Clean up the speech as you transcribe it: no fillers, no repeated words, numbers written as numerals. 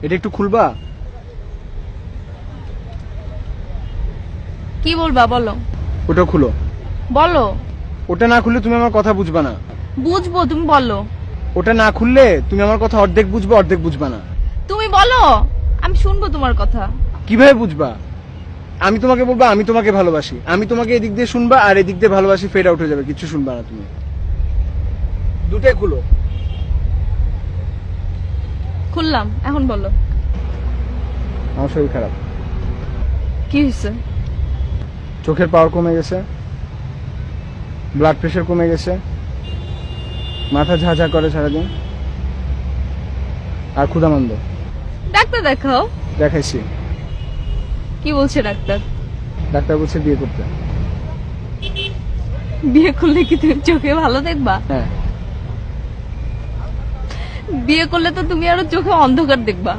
এটা একটু খুলবা? কি বলবা বলো? ওটা খুলো। বলো। ওটা না খুললে তুমি আমার কথা বুঝবা না। বুঝবো, তুমি বলো। ওটা না খুললে তুমি আমার কথা অর্ধেক বুঝবে, অর্ধেক বুঝবা না। তুমি বলো, আমি শুনবো তোমার কথা। কিভাবে বুঝবা? আমি তোমাকে বলবো আমি তোমাকে ভালোবাসি, আমি তোমাকে এদিক দিয়ে শুনবা, আর এদিক দিয়ে ভালোবাসি ফেড আউট হয়ে যাবে, কিছু শুনবা না তুমি। দুটাই খুলো। খুললাম, এখন বলো। আমার শরীর খারাপ। কি হয়েছে? চোখের পাওয়ার কমে গেছে, ব্লাড প্রেশার কমে গেছে, মাথা ঝাঝা করে সারাদিন, আর ক্ষুধামন্দ। ডাক্তার দেখাও। দেখাইছি। কি বলছে ডাক্তার? ডাক্তার বলছে বিয়ে করতে। বিয়ে করলে কি তুমি চোখে ভালো দেখবা? হ্যাঁ। বিয়ে করলে তো তুমি আরো চোখে অন্ধকার দেখবা।